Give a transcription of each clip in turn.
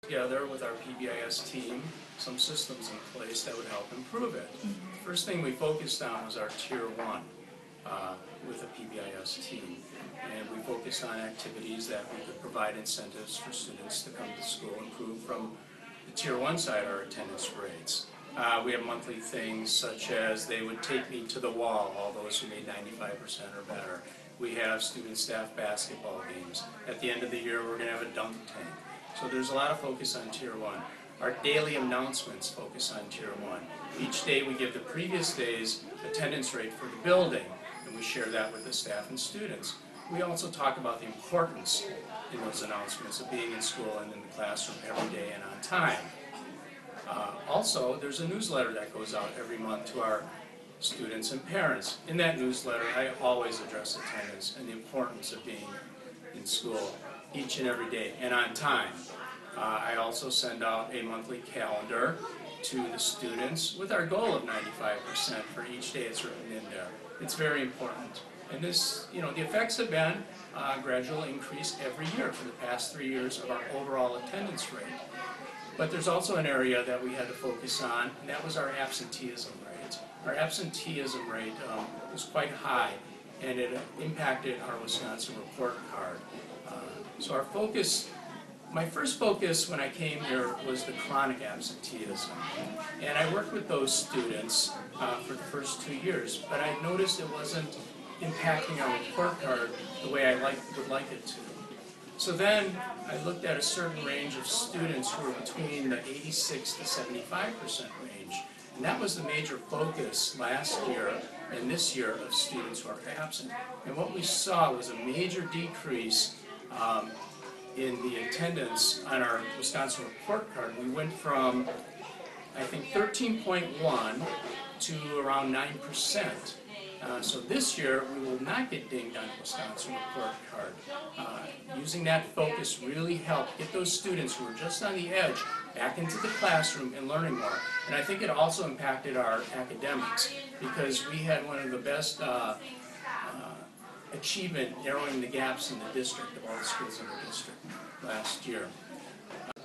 together with our PBIS team some systems in place that would help improve it. First thing we focused on was our Tier 1 with the PBIS team. And we focused on activities that we could provide incentives for students to come to school, improve from the Tier 1 side our attendance rates. We have monthly things such as they would take me to the wall, all those who made 95% or better. We have student-staff basketball games. At the end of the year, we're going to have a dunk tank. So there's a lot of focus on Tier 1. Our daily announcements focus on Tier 1. Each day we give the previous day's attendance rate for the building, and we share that with the staff and students. We also talk about the importance in those announcements of being in school and in the classroom every day and on time. Also, there's a newsletter that goes out every month to our students and parents. In that newsletter, I always address attendance and the importance of being in school each and every day and on time. I also send out a monthly calendar to the students with our goal of 95% for each day it's written in there. It's very important. And this, the effects have been gradual increase every year for the past 3 years of our overall attendance rate. But there's also an area that we had to focus on, and that was our absenteeism rate. Our absenteeism rate was quite high, and it impacted our Wisconsin report card. So our focus, my first focus when I came here was the chronic absenteeism. And I worked with those students for the first 2 years, but I noticed it wasn't impacting our report card the way I would like it to. So then I looked at a certain range of students who were between the 86 to 75% range. And that was the major focus last year and this year of students who are absent. And what we saw was a major decrease in the attendance on our Wisconsin report card. We went from, I think, 13.1 to around 9%. So this year, we will not get dinged on the Wisconsin report card. Using that focus really helped get those students who were just on the edge back into the classroom and learning more. And I think it also impacted our academics because we had one of the best achievement narrowing the gaps in the district of all the schools in the district last year.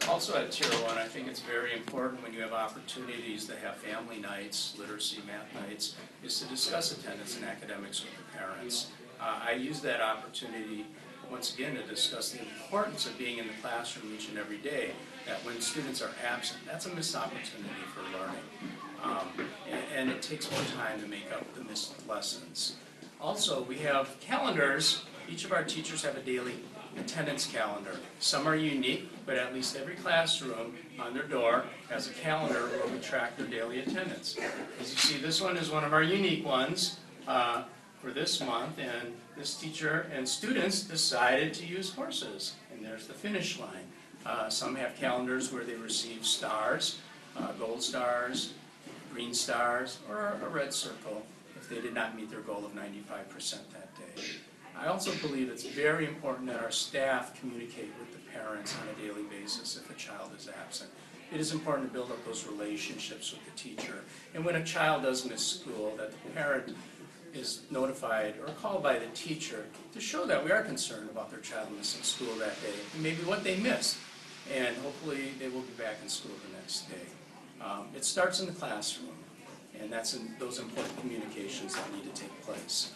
Also at Tier 1, I think it's very important when you have opportunities to have family nights, literacy, math nights, is to discuss attendance and academics with the parents. I use that opportunity once again to discuss the importance of being in the classroom each and every day, that when students are absent, that's a missed opportunity for learning. And it takes more time to make up the missed lessons. Also, we have calendars. Each of our teachers have a daily attendance calendar. Some are unique, but at least every classroom on their door has a calendar where we track their daily attendance. As you see, this one is one of our unique ones for this month, and this teacher and students decided to use horses, and there's the finish line. Some have calendars where they receive stars, gold stars, green stars, or a red circle if they did not meet their goal of 95% that day. I also believe it's very important that our staff communicate with the parents on a daily basis if a child is absent. It is important to build up those relationships with the teacher. And when a child does miss school, that the parent is notified or called by the teacher to show that we are concerned about their child missing school that day, and maybe what they missed. And hopefully they will be back in school the next day. It starts in the classroom, and that's in those important communications that need to take place.